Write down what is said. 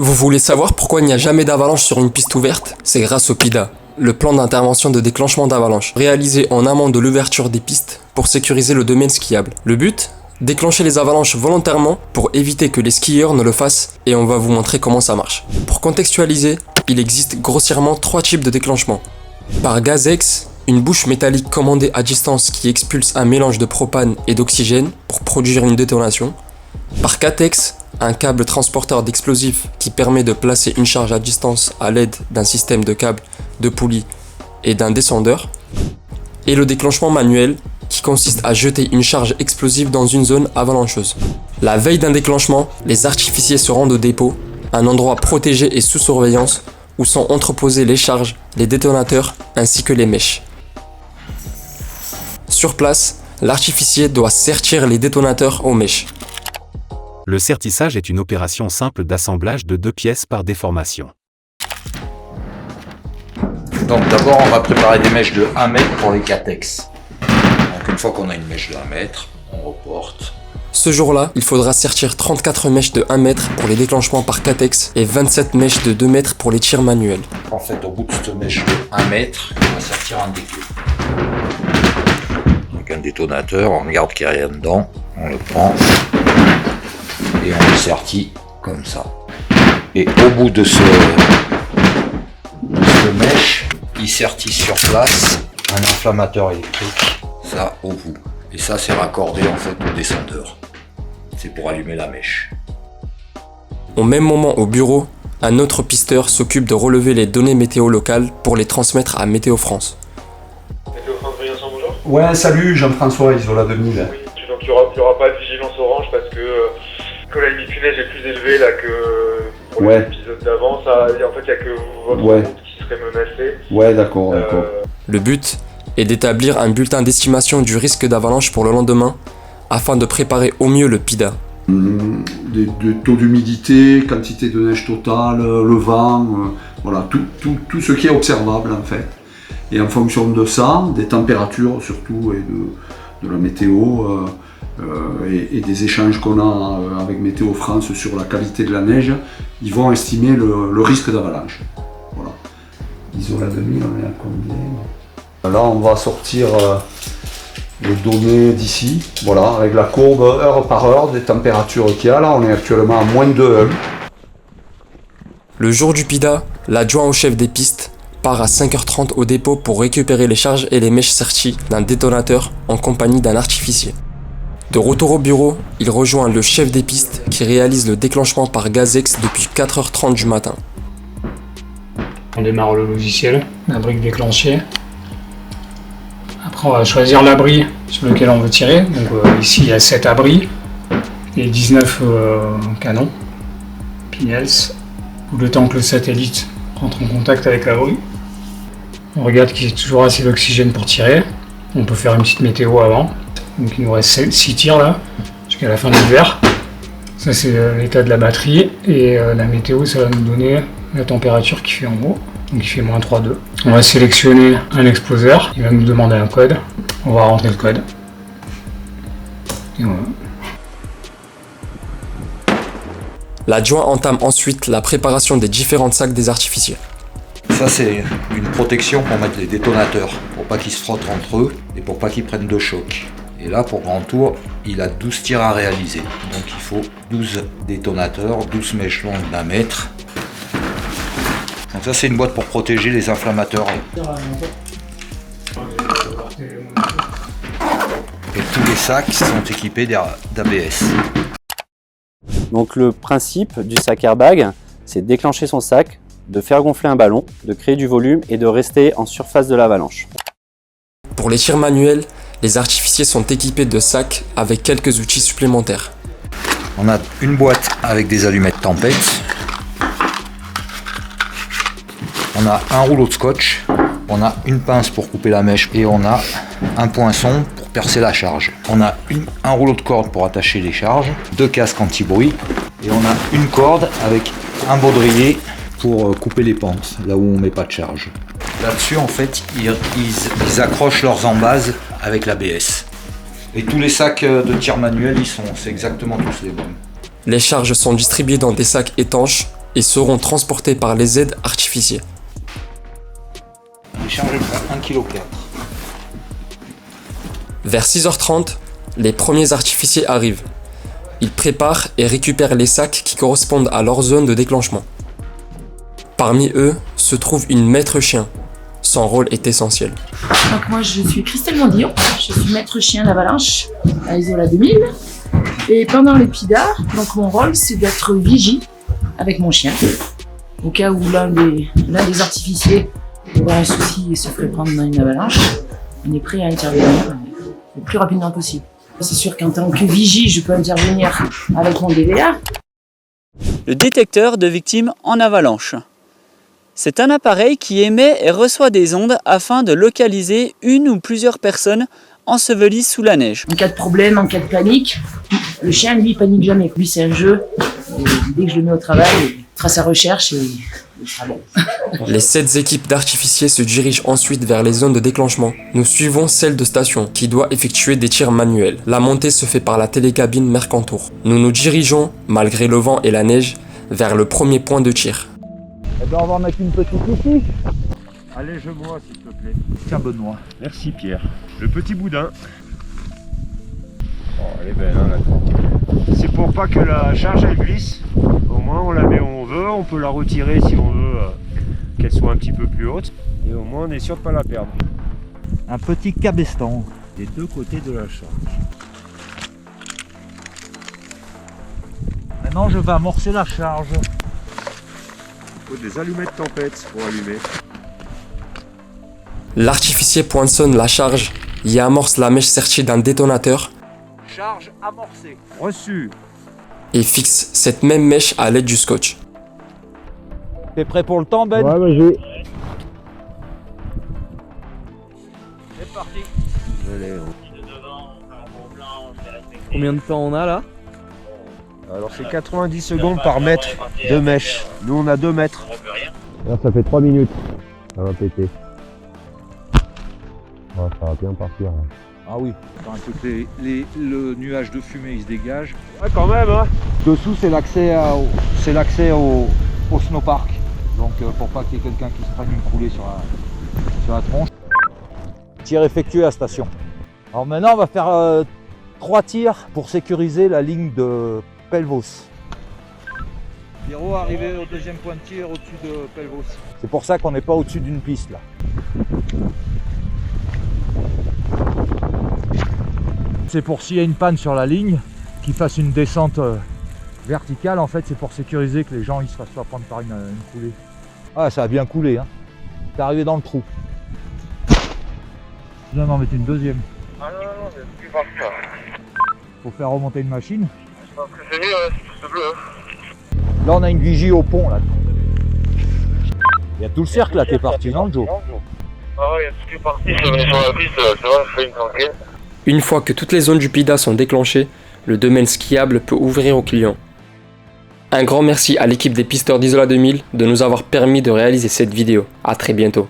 Vous voulez savoir pourquoi il n'y a jamais d'avalanche sur une piste ouverte? C'est grâce au PIDA, le plan d'intervention de déclenchement d'avalanche, réalisé en amont de l'ouverture des pistes pour sécuriser le domaine skiable. Le but? Déclencher les avalanches volontairement pour éviter que les skieurs ne le fassent, et on va vous montrer comment ça marche. Pour contextualiser, il existe grossièrement 3 types de déclenchement. Par GazEx, une bouche métallique commandée à distance qui expulse un mélange de propane et d'oxygène pour produire une détonation. Par Catex, un câble transporteur d'explosifs qui permet de placer une charge à distance à l'aide d'un système de câbles, de poulies et d'un descendeur. Et le déclenchement manuel, qui consiste à jeter une charge explosive dans une zone avalancheuse. La veille d'un déclenchement, les artificiers se rendent au dépôt, un endroit protégé et sous surveillance, où sont entreposées les charges, les détonateurs ainsi que les mèches. Sur place, l'artificier doit sertir les détonateurs aux mèches. Le sertissage est une opération simple d'assemblage de 2 pièces par déformation. Donc d'abord on va préparer des mèches de 1 mètre pour les Catex. Donc une fois qu'on a une mèche de 1 mètre, on reporte. Ce jour-là, il faudra sertir 34 mèches de 1 mètre pour les déclenchements par Catex et 27 mèches de 2 mètres pour les tirs manuels. En fait, au bout de cette mèche de 1 mètre, on va sertir un déclic. Donc un détonateur, on regarde qu'il n'y a rien dedans, on le prend et on le sertit comme ça. Et au bout de cette mèche, il sertit sur place un inflammateur électrique, ça au bout. Et ça c'est raccordé en fait au descendeur. C'est pour allumer la mèche. Au même moment au bureau, un autre pisteur s'occupe de relever les données météo locales pour les transmettre à Météo France. Météo France, Briançon, bonjour. Ouais, salut, Jean-François, Isola 2000. Oui, donc il n'y aura pas de vigilance orange parce que la limite neige est plus élevée là que pour l'épisode d'avant. En fait, il n'y a que votre route qui serait menacée. Ouais, d'accord, d'accord. Le but est d'établir un bulletin d'estimation du risque d'avalanche pour le lendemain afin de préparer au mieux le PIDA. Des taux d'humidité, quantité de neige totale, le vent, voilà, tout ce qui est observable en fait. Et en fonction de ça, des températures surtout et de la météo et des échanges qu'on a avec Météo France sur la qualité de la neige, ils vont estimer le risque d'avalanche. Voilà. Isola 2000, on est à combien? Là, on va sortir les données d'ici, voilà, avec la courbe heure par heure des températures qu'il y a. Là, on est actuellement à moins 2. Le jour du PIDA, l'adjoint au chef des pistes part à 5h30 au dépôt pour récupérer les charges et les mèches serties d'un détonateur en compagnie d'un artificier. De retour au bureau, il rejoint le chef des pistes qui réalise le déclenchement par GazEx depuis 4h30 du matin. On démarre le logiciel, la brique déclenchée. Après, on va choisir l'abri sur lequel on veut tirer. Donc ici, il y a 7 abris et 19 canons, Pinels. Le temps que le satellite rentre en contact avec l'abri. On regarde qu'il y a toujours assez d'oxygène pour tirer. On peut faire une petite météo avant. Donc il nous reste 6 tirs là, jusqu'à la fin de l'hiver. Ça c'est l'état de la batterie. Et la météo, ça va nous donner la température qu'il fait en haut. Donc il fait moins 3,2. On va sélectionner un exploseur. Il va nous demander un code. On va rentrer le code. Et voilà. L'adjoint entame ensuite la préparation des différents sacs des artificiers. Ça c'est une protection pour mettre les détonateurs, pour pas qu'ils se frottent entre eux et pour pas qu'ils prennent de choc. Et là pour grand tour, il a 12 tirs à réaliser. Donc il faut 12 détonateurs, 12 mèches longues d'1 mètre. Donc ça c'est une boîte pour protéger les inflammateurs. Et tous les sacs sont équipés d'ABS. Donc le principe du sac airbag, c'est de déclencher son sac, de faire gonfler un ballon, de créer du volume et de rester en surface de l'avalanche. Pour les tirs manuels, les artificiers sont équipés de sacs avec quelques outils supplémentaires. On a une boîte avec des allumettes tempête. On a un rouleau de scotch. On a une pince pour couper la mèche et on a un poinçon pour percer la charge. On a un rouleau de corde pour attacher les charges, 2 casques anti-bruit et on a une corde avec un baudrier pour couper les pentes, là où on met pas de charge. Là-dessus, en fait, ils accrochent leurs embases avec l'ABS. Et tous les sacs de tir manuel, c'est exactement tous les mêmes. Les charges sont distribuées dans des sacs étanches et seront transportés par les aides artificiers. Les charges font 1,4 kg. Vers 6h30, les premiers artificiers arrivent. Ils préparent et récupèrent les sacs qui correspondent à leur zone de déclenchement. Parmi eux se trouve une maître chien. Son rôle est essentiel. Donc moi je suis Christelle Mondillon, je suis maître chien d'avalanche à Isola 2000. Et pendant les PIDA, donc mon rôle c'est d'être vigie avec mon chien. Au cas où l'un des artificiers aurait un souci et se ferait prendre dans une avalanche, on est prêt à intervenir le plus rapidement possible. C'est sûr qu'en tant que vigie, je peux intervenir avec mon DVR. Le détecteur de victimes en avalanche. C'est un appareil qui émet et reçoit des ondes afin de localiser une ou plusieurs personnes ensevelies sous la neige. En cas de problème, en cas de panique, le chien lui panique jamais. Lui c'est un jeu, et dès que je le mets au travail, il fera sa recherche et il sera bon. Les 7 équipes d'artificiers se dirigent ensuite vers les zones de déclenchement. Nous suivons celle de station, qui doit effectuer des tirs manuels. La montée se fait par la télécabine Mercantour. Nous nous dirigeons, malgré le vent et la neige, vers le premier point de tir. Eh ben on va en mettre une petite ici. Allège-moi s'il te plaît. Tiens Benoît. Merci Pierre. Le petit boudin. Oh, elle est belle hein, là. C'est pour pas que la charge elle glisse. Au moins on la met où on veut, on peut la retirer si on veut qu'elle soit un petit peu plus haute. Et au moins on est sûr de pas la perdre. Un petit cabestan. Des deux côtés de la charge. Maintenant je vais amorcer la charge. Il faut des allumettes tempête pour allumer. L'artificier poinçonne la charge, y amorce la mèche sertie d'un détonateur Charge amorcée. Reçu. et fixe cette même mèche à l'aide du scotch. T'es prêt pour le temps Ben? Ouais, vas-y. C'est parti. Combien de temps on a là? Alors c'est 90 secondes par mètre de mèche. Nous on a 2 mètres. Là ça fait 3 minutes. Ça va péter. Ouais, ça va bien partir. Là. Ah oui, quand le nuage de fumée il se dégage. Ouais quand même hein. Dessous c'est l'accès au snowpark. Donc pour pas qu'il y ait quelqu'un qui se prenne une coulée sur la tronche. Tir effectué à station. Alors maintenant on va faire 3 tirs pour sécuriser la ligne de Pelvos. Pierrot arrivé au deuxième point de tir au-dessus de Pelvos. C'est pour ça qu'on n'est pas au-dessus d'une piste là. C'est pour s'il y a une panne sur la ligne, qu'il fasse une descente verticale, en fait c'est pour sécuriser que les gens ils se fassent pas prendre par une coulée. Ah ça a bien coulé hein. C'est arrivé dans le trou. Je viens d'en mettre une deuxième. Ah non, c'est plus parti. Faut faire remonter une machine. Je pense que c'est mieux, c'est tout bleu. Là on a une vigie au pont là. Il y a tout le cercle là qui est parti, non Joe? Ah ouais, il y a tout qui est parti, sur la piste, ça va, je fais une tranquille. Une fois que toutes les zones du PIDA sont déclenchées, le domaine skiable peut ouvrir aux clients. Un grand merci à l'équipe des pisteurs d'Isola 2000 de nous avoir permis de réaliser cette vidéo. À très bientôt.